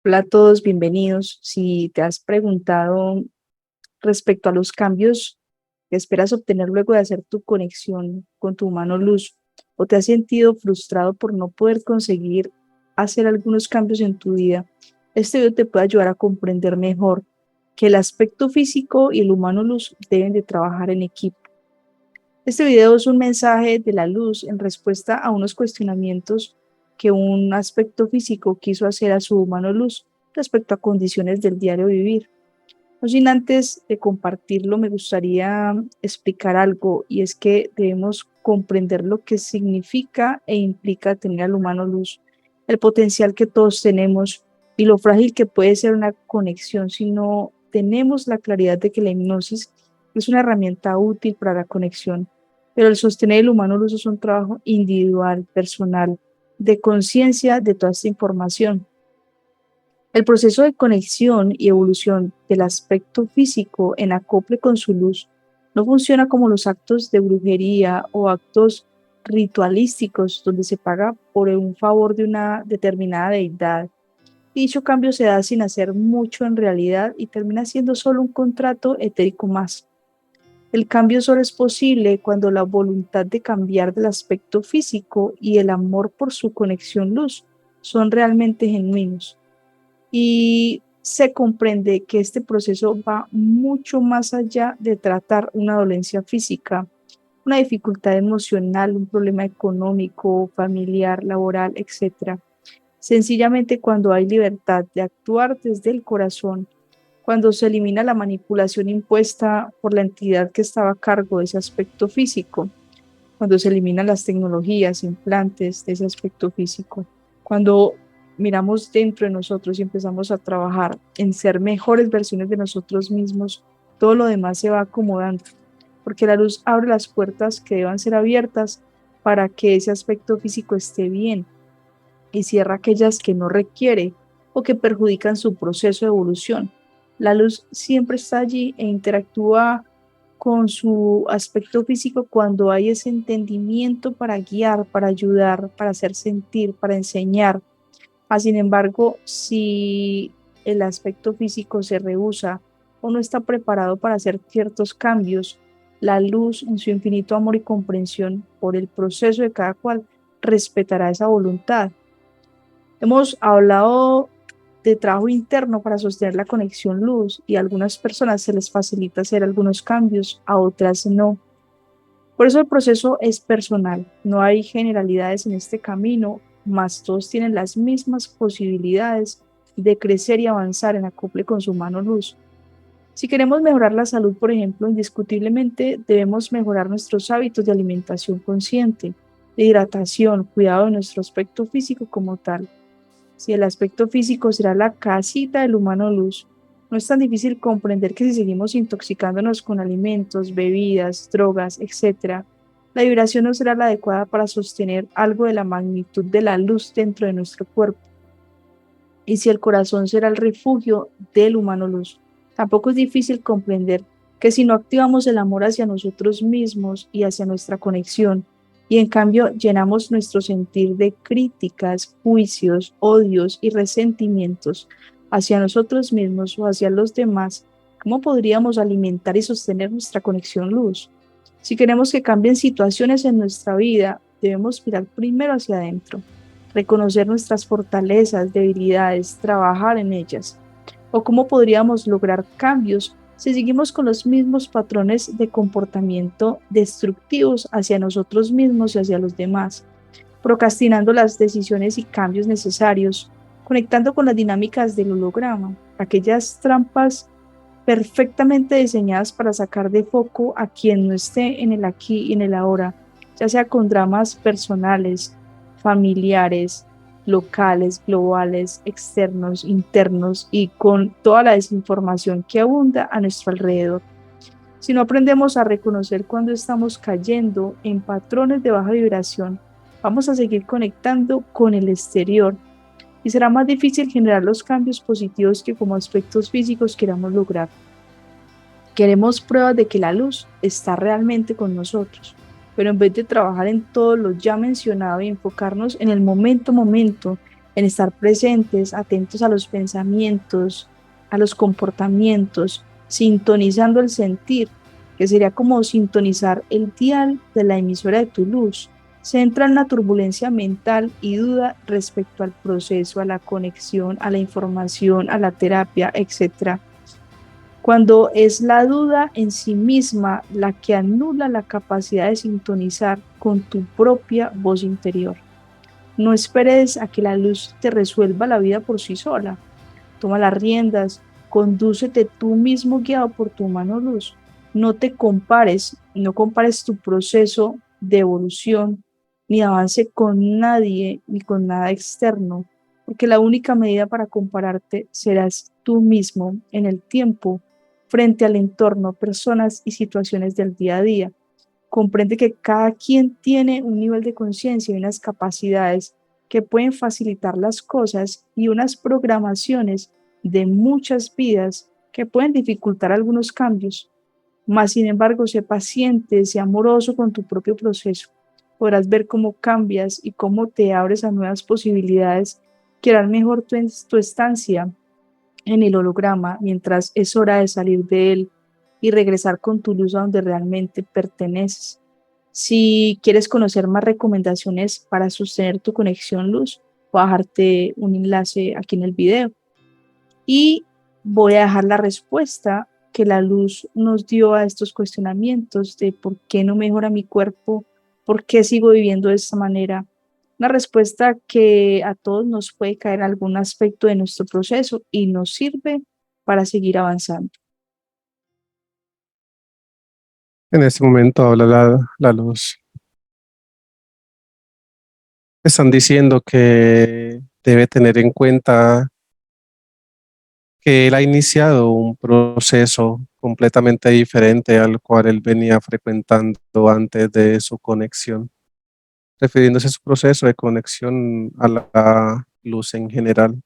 Hola a todos, bienvenidos. Si te has preguntado respecto a los cambios que esperas obtener luego de hacer tu conexión con tu humano luz, o te has sentido frustrado por no poder conseguir hacer algunos cambios en tu vida, este video te puede ayudar a comprender mejor que el aspecto físico y el humano luz deben de trabajar en equipo. Este video es un mensaje de la luz en respuesta a unos cuestionamientos que un aspecto físico quiso hacer a su humano luz respecto a condiciones del diario vivir. No sin antes de compartirlo, me gustaría explicar algo, y es que debemos comprender lo que significa e implica tener al humano luz, el potencial que todos tenemos y lo frágil que puede ser una conexión si no tenemos la claridad de que la hipnosis es una herramienta útil para la conexión, pero el sostener el humano luz es un trabajo individual, personal, de conciencia de toda esta información. El proceso de conexión y evolución del aspecto físico en acople con su luz no funciona como los actos de brujería o actos ritualísticos donde se paga por un favor de una determinada deidad. Dicho cambio se da sin hacer mucho en realidad y termina siendo solo un contrato etérico más. El cambio solo es posible cuando la voluntad de cambiar del aspecto físico y el amor por su conexión luz son realmente genuinos. Y se comprende que este proceso va mucho más allá de tratar una dolencia física, una dificultad emocional, un problema económico, familiar, laboral, etcétera. Sencillamente cuando hay libertad de actuar desde el corazón, cuando se elimina la manipulación impuesta por la entidad que estaba a cargo de ese aspecto físico, cuando se eliminan las tecnologías, implantes de ese aspecto físico, cuando miramos dentro de nosotros y empezamos a trabajar en ser mejores versiones de nosotros mismos, todo lo demás se va acomodando, porque la luz abre las puertas que deban ser abiertas para que ese aspecto físico esté bien y cierra aquellas que no requiere o que perjudican su proceso de evolución. La luz siempre está allí e interactúa con su aspecto físico cuando hay ese entendimiento para guiar, para ayudar, para hacer sentir, para enseñar. Sin embargo, si el aspecto físico se rehúsa o no está preparado para hacer ciertos cambios, la luz en su infinito amor y comprensión por el proceso de cada cual respetará esa voluntad. Hemos hablado de trabajo interno para sostener la conexión luz, y a algunas personas se les facilita hacer algunos cambios, a otras no. Por eso el proceso es personal, no hay generalidades en este camino, mas todos tienen las mismas posibilidades de crecer y avanzar en acople con su mano luz. Si queremos mejorar la salud, por ejemplo, indiscutiblemente debemos mejorar nuestros hábitos de alimentación consciente, de hidratación, cuidado de nuestro aspecto físico como tal. Si el aspecto físico será la casita del humano luz, no es tan difícil comprender que si seguimos intoxicándonos con alimentos, bebidas, drogas, etc., la vibración no será la adecuada para sostener algo de la magnitud de la luz dentro de nuestro cuerpo. Y si el corazón será el refugio del humano luz, tampoco es difícil comprender que si no activamos el amor hacia nosotros mismos y hacia nuestra conexión, y en cambio llenamos nuestro sentir de críticas, juicios, odios y resentimientos hacia nosotros mismos o hacia los demás, ¿cómo podríamos alimentar y sostener nuestra conexión luz? Si queremos que cambien situaciones en nuestra vida, debemos mirar primero hacia adentro, reconocer nuestras fortalezas, debilidades, trabajar en ellas. ¿O cómo podríamos lograr cambios si seguimos con los mismos patrones de comportamiento destructivos hacia nosotros mismos y hacia los demás, procrastinando las decisiones y cambios necesarios, conectando con las dinámicas del holograma, aquellas trampas perfectamente diseñadas para sacar de foco a quien no esté en el aquí y en el ahora, ya sea con dramas personales, familiares, locales, globales, externos, internos y con toda la desinformación que abunda a nuestro alrededor. Si no aprendemos a reconocer cuando estamos cayendo en patrones de baja vibración, vamos a seguir conectando con el exterior y será más difícil generar los cambios positivos que como aspectos físicos queramos lograr. Queremos pruebas de que la luz está realmente con nosotros, pero en vez de trabajar en todo lo ya mencionado y enfocarnos en el momento, en estar presentes, atentos a los pensamientos, a los comportamientos, sintonizando el sentir, que sería como sintonizar el dial de la emisora de tu luz. Se entra en una turbulencia mental y duda respecto al proceso, a la conexión, a la información, a la terapia, etcétera, cuando es la duda en sí misma la que anula la capacidad de sintonizar con tu propia voz interior. No esperes a que la luz te resuelva la vida por sí sola. Toma las riendas, condúcete tú mismo guiado por tu mano luz. No te compares, no compares tu proceso de evolución ni avance con nadie ni con nada externo, porque la única medida para compararte serás tú mismo en el tiempo, frente al entorno, personas y situaciones del día a día. Comprende que cada quien tiene un nivel de conciencia y unas capacidades que pueden facilitar las cosas y unas programaciones de muchas vidas que pueden dificultar algunos cambios. Mas, sin embargo, sé paciente, sé amoroso con tu propio proceso. Podrás ver cómo cambias y cómo te abres a nuevas posibilidades que harán mejor tu estancia en el holograma mientras es hora de salir de él y regresar con tu luz a donde realmente perteneces. Si quieres conocer más recomendaciones para sostener tu conexión luz, voy a dejarte un enlace aquí en el video y voy a dejar la respuesta que la luz nos dio a estos cuestionamientos de por qué no mejora mi cuerpo, por qué sigo viviendo de esta manera. Una respuesta que a todos nos puede caer en algún aspecto de nuestro proceso y nos sirve para seguir avanzando. En este momento habla la luz. Están diciendo que debe tener en cuenta que él ha iniciado un proceso completamente diferente al cual él venía frecuentando antes de su conexión, refiriéndose a su proceso de conexión a la luz en general.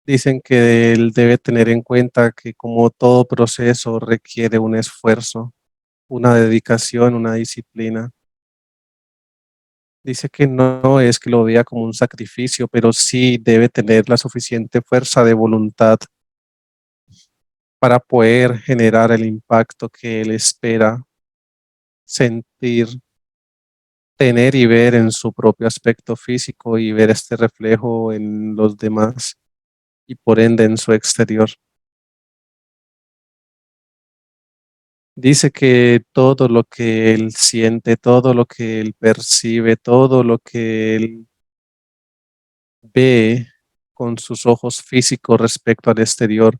Dicen que él debe tener en cuenta que como todo proceso requiere un esfuerzo, una dedicación, una disciplina. Dice que no es que lo vea como un sacrificio, pero sí debe tener la suficiente fuerza de voluntad para poder generar el impacto que él espera sentir, tener y ver en su propio aspecto físico y ver este reflejo en los demás y por ende en su exterior. Dice que todo lo que él siente, todo lo que él percibe, todo lo que él ve con sus ojos físicos respecto al exterior,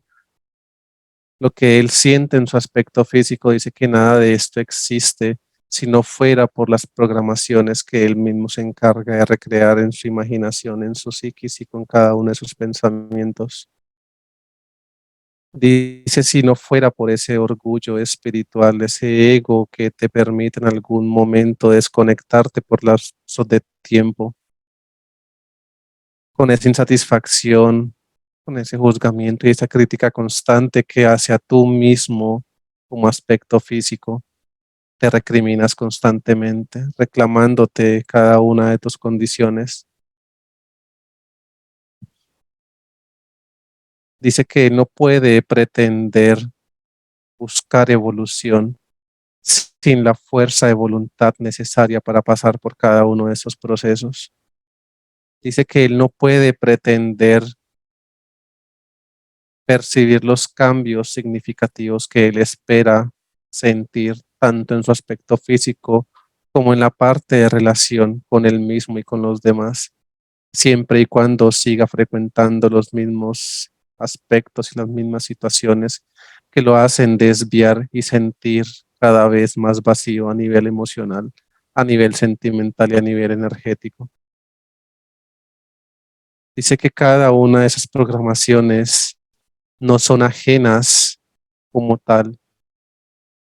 lo que él siente en su aspecto físico, dice que nada de esto existe si no fuera por las programaciones que él mismo se encarga de recrear en su imaginación, en su psiquis y con cada uno de sus pensamientos. Dice si no fuera por ese orgullo espiritual, ese ego que te permite en algún momento desconectarte por lapsos de tiempo, con esa insatisfacción, con ese juzgamiento y esa crítica constante que hacia tú mismo como aspecto físico, te recriminas constantemente, reclamándote cada una de tus condiciones. Dice que no puede pretender buscar evolución sin la fuerza de voluntad necesaria para pasar por cada uno de esos procesos. Dice que él no puede pretender percibir los cambios significativos que él espera sentir tanto en su aspecto físico como en la parte de relación con él mismo y con los demás, siempre y cuando siga frecuentando los mismos aspectos y las mismas situaciones que lo hacen desviar y sentir cada vez más vacío a nivel emocional, a nivel sentimental y a nivel energético. Dice que cada una de esas programaciones no son ajenas como tal.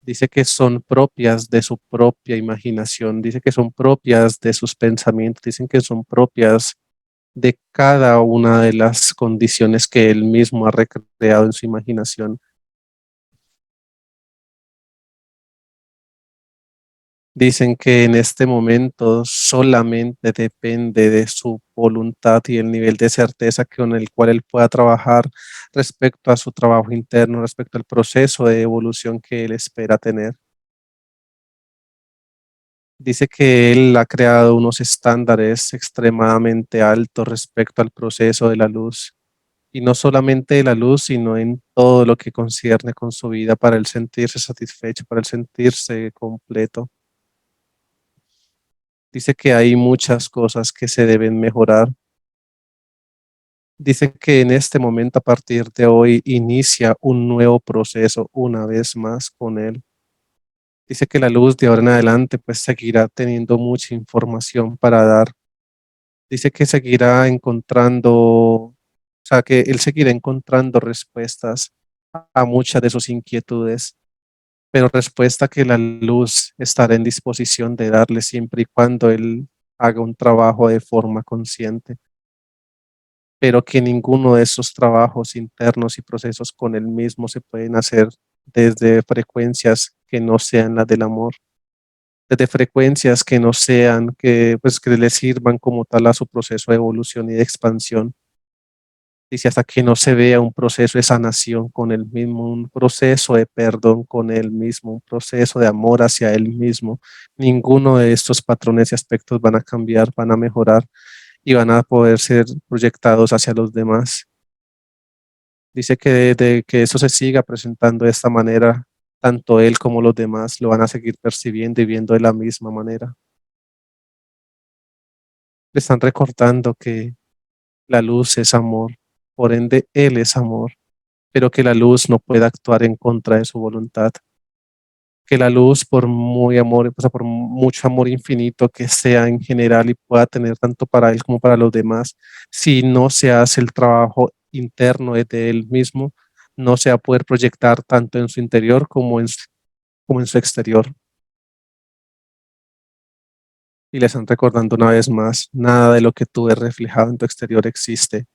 Dice que son propias de su propia imaginación, dice que son propias de sus pensamientos, dicen que son propias de cada una de las condiciones que él mismo ha recreado en su imaginación. Dicen que en este momento solamente depende de su voluntad y el nivel de certeza con el cual él pueda trabajar respecto a su trabajo interno, respecto al proceso de evolución que él espera tener. Dice que él ha creado unos estándares extremadamente altos respecto al proceso de la luz, y no solamente de la luz, sino en todo lo que concierne con su vida para él sentirse satisfecho, para él sentirse completo. Dice que hay muchas cosas que se deben mejorar. Dice que en este momento, a partir de hoy, inicia un nuevo proceso una vez más con él. Dice que la luz de ahora en adelante pues seguirá teniendo mucha información para dar. Dice que seguirá encontrando, o sea, que él seguirá encontrando respuestas a muchas de sus inquietudes, pero respuesta que la luz estará en disposición de darle siempre y cuando él haga un trabajo de forma consciente, pero que ninguno de esos trabajos internos y procesos con él mismo se pueden hacer desde frecuencias que no sean las del amor, desde frecuencias que no sean, que pues que le sirvan como tal a su proceso de evolución y de expansión. Dice hasta que no se vea un proceso de sanación con él mismo, un proceso de perdón con él mismo, un proceso de amor hacia él mismo, ninguno de estos patrones y aspectos van a cambiar, van a mejorar y van a poder ser proyectados hacia los demás. Dice que de que eso se siga presentando de esta manera, tanto él como los demás lo van a seguir percibiendo y viendo de la misma manera. Le están recordando que la luz es amor, por ende él es amor, pero que la luz no puede actuar en contra de su voluntad, que la luz por muy amor, o sea, por mucho amor infinito que sea en general y pueda tener tanto para él como para los demás, si no se hace el trabajo interno de él mismo, no se va a poder proyectar tanto en su interior como en su exterior. Y le están recordando una vez más, nada de lo que tú ves reflejado en tu exterior existe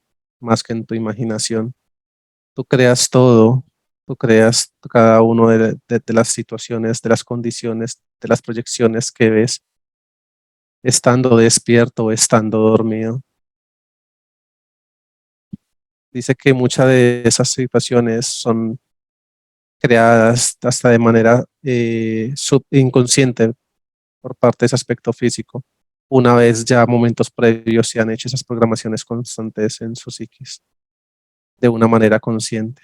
más que en tu imaginación. Tú creas todo, tú creas cada uno de las situaciones, de las condiciones, de las proyecciones que ves, estando despierto o estando dormido. Dice que muchas de esas situaciones son creadas hasta de manera inconsciente por parte de ese aspecto físico. Una vez ya momentos previos se han hecho esas programaciones constantes en su psiquis de una manera consciente.